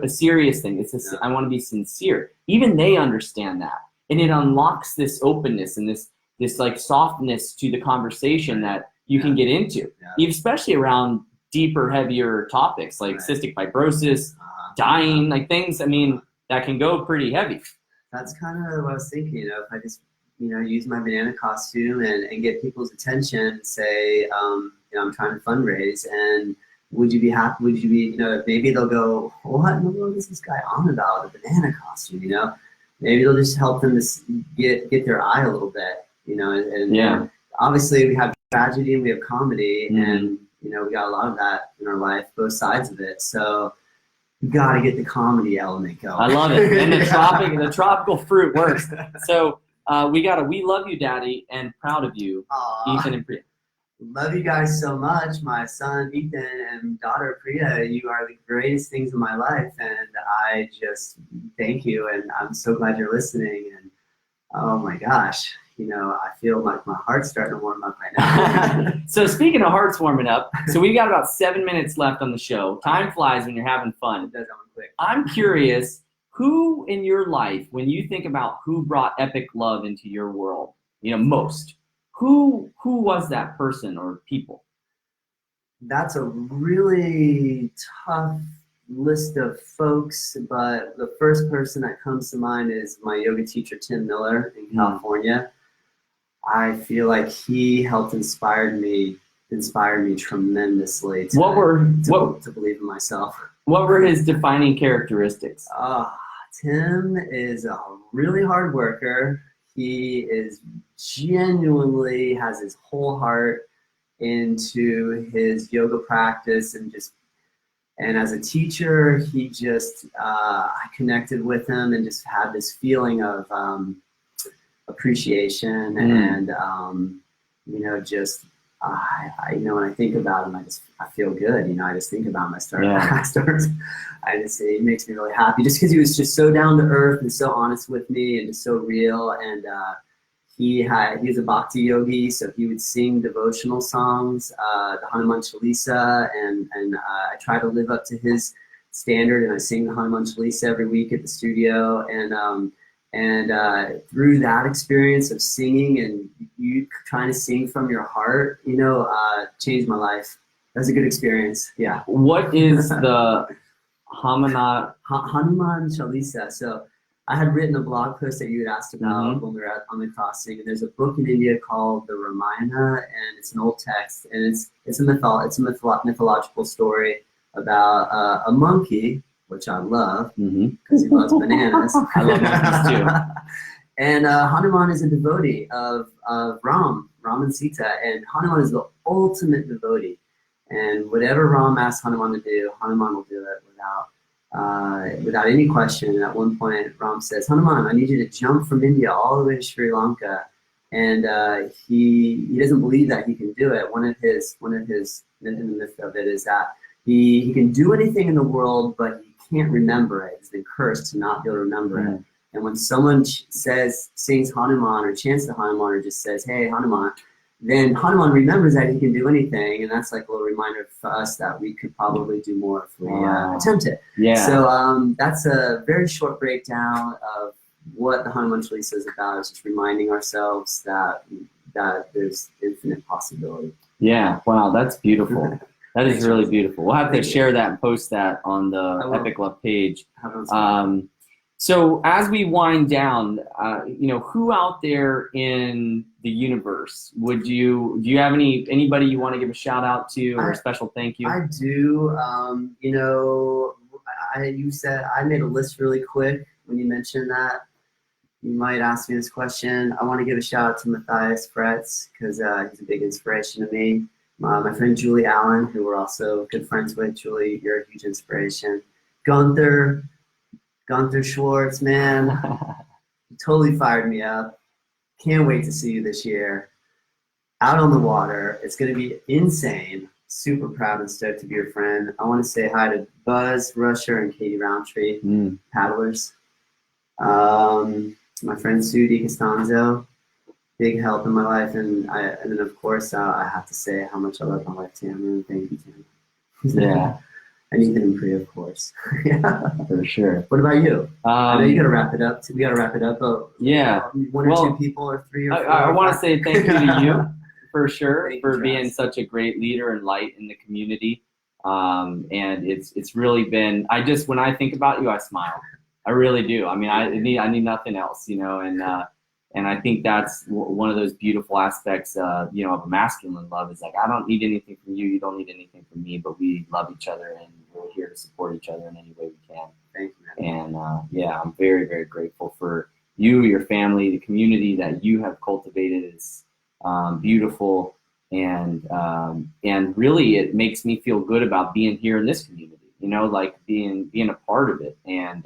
a serious thing. I want to be sincere. Even they understand that, and it unlocks this openness and this like softness to the conversation that you can get into, especially around deeper, heavier topics like cystic fibrosis, dying, like things. I mean, that can go pretty heavy. That's kind of what I was thinking. If I just use my banana costume and get people's attention and say, I'm trying to fundraise, and would you be happy? Would you be, maybe they'll go, what in the world is this guy on about, a banana costume, Maybe it'll just help them to get their eye a little bit, and obviously we have tragedy and we have comedy, and, we got a lot of that in our life, both sides of it. So you got to get the comedy element going. I love it. And the tropical fruit works. So we love you, Daddy, and proud of you, Ethan and Priya. Love you guys so much. My son Ethan and daughter Priya, you are the greatest things in my life, and I just thank you, and I'm so glad you're listening. And oh my gosh, I feel like my heart's starting to warm up right now. So speaking of hearts warming up, so we got about 7 minutes left on the show. Time flies when you're having fun. It does that one quick. I'm curious, who in your life, when you think about who brought epic love into your world, most? Who was that person or people? That's a really tough list of folks, but the first person that comes to mind is my yoga teacher, Tim Miller in California. I feel like he helped inspire me tremendously to believe in myself. What were his defining characteristics? Tim is a really hard worker. He is genuinely has his whole heart into his yoga practice, and as a teacher, he just I connected with him and just had this feeling of appreciation and when I think about him, I feel good. I just think about him. It makes me really happy just because he was just so down to earth and so honest with me and just so real. And he was a bhakti yogi, so he would sing devotional songs, the Hanuman Chalisa, and I try to live up to his standard, and I sing the Hanuman Chalisa every week at the studio. And through that experience of singing and you trying to sing from your heart, changed my life. That was a good experience. Yeah. What is the Hanuman Chalisa? So I had written a blog post that you had asked about when we were on the crossing. And there's a book in India called the Ramayana, and it's an old text, and it's a mythological story about a monkey, which I love because he loves bananas. I love monkeys too. And Hanuman is a devotee of Ram and Sita, and Hanuman is the ultimate devotee. And whatever Ram asks Hanuman to do, Hanuman will do it without any question. And at one point, Ram says, "Hanuman, I need you to jump from India all the way to Sri Lanka." And he doesn't believe that he can do it. One of his in the myth of it is that he can do anything in the world, but he can't remember it. He's been cursed to not be able to remember it. And when someone sings Hanuman or chants to Hanuman or just says, "Hey, Hanuman," then Hanuman remembers that he can do anything, and that's like a little reminder for us that we could probably do more if we attempt it. Yeah. So that's a very short breakdown of what the Hanuman Chalisa is about. It's just reminding ourselves that that there's infinite possibility. Yeah. Wow, that's beautiful. That is Thanks, really Rosie. beautiful. We'll have to Thank you. share that and post that on the I will. Epic Love page. Have it on So as we wind down, who out there in the universe do you have anybody you want to give a shout out to or a special thank you? I do. You said I made a list really quick when you mentioned that. You might ask me this question. I want to give a shout out to Matthias Fretz because he's a big inspiration to me. My friend Julie Allen, who we're also good friends with. Julie, you're a huge inspiration. Gunther Schwartz, man, totally fired me up. Can't wait to see you this year. Out on the water, it's going to be insane. Super proud and stoked to be your friend. I want to say hi to Buzz Rusher and Katie Roundtree, paddlers. My friend Sue DiCostanzo, big help in my life, and then of course I have to say how much I love my wife Tamara. Thank you, Tamara. Yeah. And Ethan and Priya, of course. Yeah. For sure. What about you? I know you got to wrap it up. We got to wrap it up. Yeah. One or two people or three or four. I want to say thank you to you for sure Thank for you, being Travis. such a great leader and light in the community. And it's really been. When I think about you, I smile. I really do. I mean, I need nothing else, and I think that's one of those beautiful aspects, of a masculine love is like, I don't need anything from you. You don't need anything from me, but we love each other and we're here to support each other in any way we can. Thank you, man. And I'm very, very grateful for you, your family, the community that you have cultivated is beautiful. And really it makes me feel good about being here in this community, like being a part of it and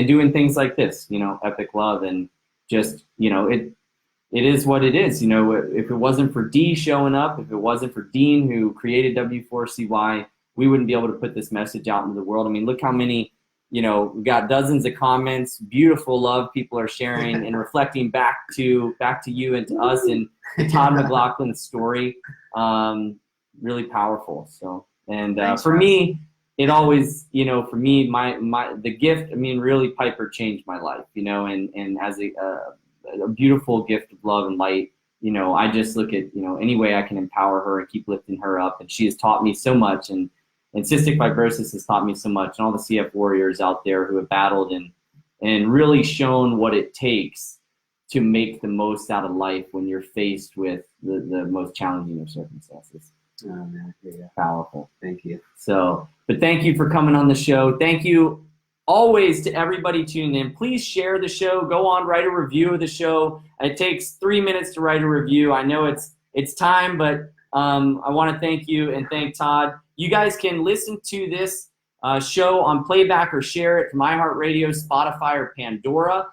doing things like this, Epic Love, and just, it is what it is. If it wasn't for Dee showing up, if it wasn't for Dean who created W4CY, we wouldn't be able to put this message out into the world. I mean, look how many, we've got dozens of comments, beautiful love people are sharing and reflecting back to you and to us and Todd McLaughlin's story. Really powerful. So, and for me, it always, for me, the gift, really Piper changed my life, and as a beautiful gift of love and light, I just look at, any way I can empower her and keep lifting her up. And she has taught me so much, and cystic fibrosis has taught me so much, and all the CF warriors out there who have battled and really shown what it takes to make the most out of life when you're faced with the most challenging of circumstances. Oh, man, yeah. Powerful. Thank you. So, but thank you for coming on the show. Thank you always to everybody tuning in. Please share the show. Go on, write a review of the show. It takes 3 minutes to write a review. I know it's time, but I want to thank you and thank Todd. You guys can listen to this show on playback or share it from iHeartRadio, Spotify, or Pandora.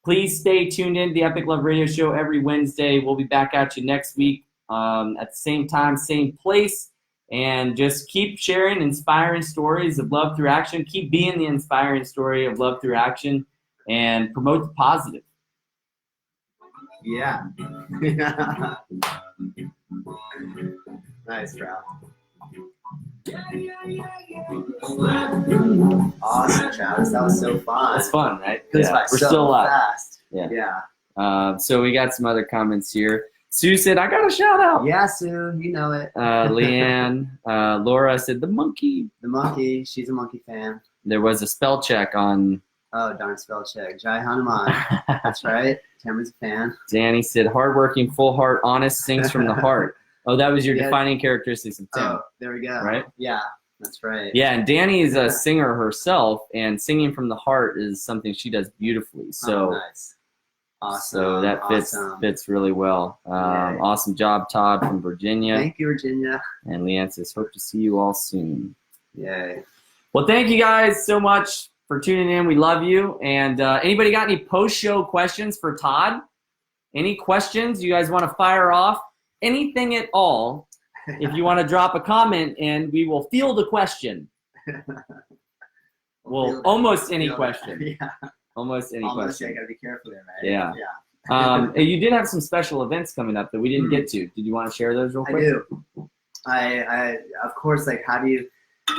Please stay tuned in to the Epic Love Radio Show every Wednesday. We'll be back at you next week at the same time, same place. And just keep sharing inspiring stories of love through action. Keep being the inspiring story of love through action and promote the positive. Yeah. Nice, Ralph. Awesome, Travis. That was so fun. That's fun, right? Goes Yeah. by We're so still alive. fast. Yeah. So we got some other comments here. Sue said, I got a shout out. Yeah, Sue, you know it. Leanne, Laura said, the monkey. The monkey, she's a monkey fan. There was a spell check on. Oh, darn spell check. Jai Hanuman. That's right. Tamara's a fan. Danny said, hardworking, full heart, honest, sings from the heart. Oh, that was your Yeah. defining characteristics of Tim. Oh, there we go. Right? Yeah, that's right. Yeah, and Danny is a singer herself, and singing from the heart is something she does beautifully. So, nice. Awesome. So that fits really well. Yay. Awesome job, Todd from Virginia. Thank you, Virginia. And Leanne says, hope to see you all soon. Yay. Well, thank you guys so much for tuning in. We love you. And anybody got any post-show questions for Todd? Any questions you guys want to fire off? Anything at all? If you want to drop a comment, and we will field the question. Well, almost any question. Yeah. Almost any Almost, question. I gotta be careful there, right? Yeah. Yeah. You did have some special events coming up that we didn't get to. Did you want to share those real I quick? do. I of course, like, how do you,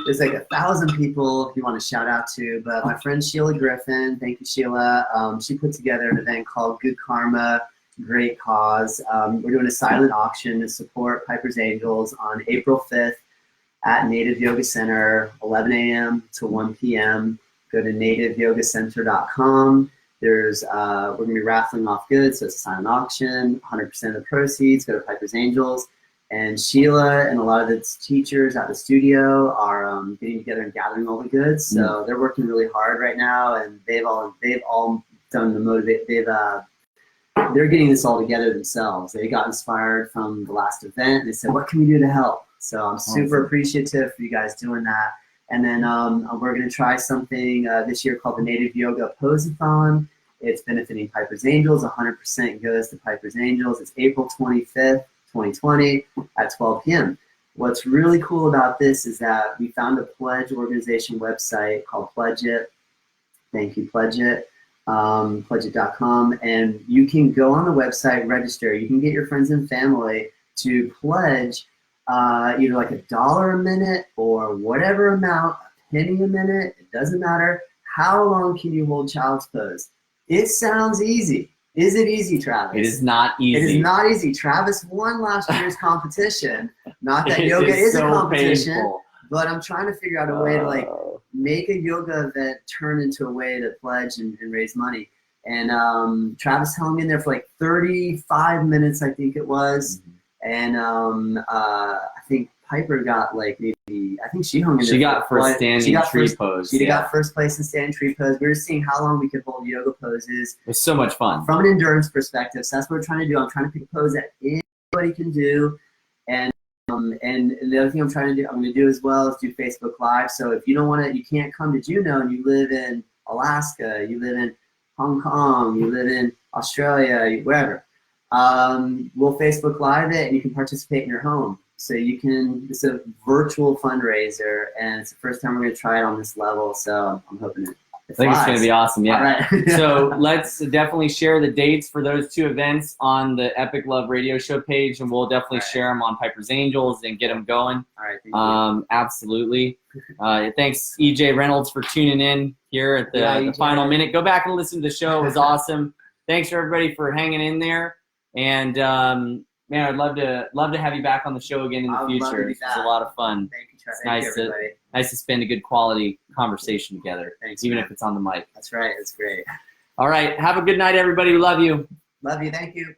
there's like 1,000 people if you want to shout out to, but my friend Sheila Griffin, thank you Sheila, she put together an event called Good Karma, Great Cause. We're doing a silent auction to support Piper's Angels on April 5th at Native Yoga Center, 11 a.m. to 1 p.m. Go to nativeyogacenter.com. There's we're gonna be raffling off goods, so it's a silent auction. 100% of the proceeds go to Piper's Angels. And Sheila and a lot of the teachers at the studio are getting together and gathering all the goods. So they're working really hard right now, and they've all done the motivate. They're getting this all together themselves. They got inspired from the last event. And they said, "What can we do to help?" So I'm super appreciative for you guys doing that. And then we're going to try something this year called the Native Yoga Pose-a-thon. It's benefiting Piper's Angels. 100% goes to Piper's Angels. It's April 25th, 2020 at 12 p.m. What's really cool about this is that we found a pledge organization website called Pledge It. Thank you, Pledge It. Pledgeit.com, and you can go on the website, register. You can get your friends and family to pledge either like $1 a minute or whatever amount, a penny a minute, it doesn't matter. How long can you hold child's pose? It sounds easy. Is it easy, Travis? It is not easy. It is not easy. Travis won last year's competition. Not that yoga is so a competition, painful. But I'm trying to figure out a way to like make a yoga event turn into a way to pledge and raise money. And Travis hung in there for like 35 minutes, I think it was. And I think Piper got like maybe, I think she hung in there. She got first standing tree pose. She got first place in standing tree pose. We were seeing how long we could hold yoga poses. It was so much fun. From an endurance perspective. So that's what we're trying to do. I'm trying to pick a pose that anybody can do. And the other thing I'm going to do as well is do Facebook Live. So if you don't want to, you can't come to Juneau and you live in Alaska, you live in Hong Kong, you live in Australia, wherever, we'll Facebook Live it and you can participate in your home. So you can, it's a virtual fundraiser and it's the first time we're going to try it on this level. So I'm hoping it I think it's going to be awesome, yeah. All right. So let's definitely share the dates for those two events on the Epic Love Radio Show page, and we'll definitely share them on Piper's Angels and get them going. All right, thank you. Absolutely. Thanks, EJ Reynolds, for tuning in here at the final minute. Go back and listen to the show. It was awesome. Thanks, everybody, for hanging in there. And, man, I'd love to have you back on the show again in the future. It was a lot of fun. Thank you, Trevor. It's nice to spend a good quality conversation together, Thanks, even man. if it's on the mic. That's right. It's great. All right. Have a good night, everybody. We love you. Love you. Thank you.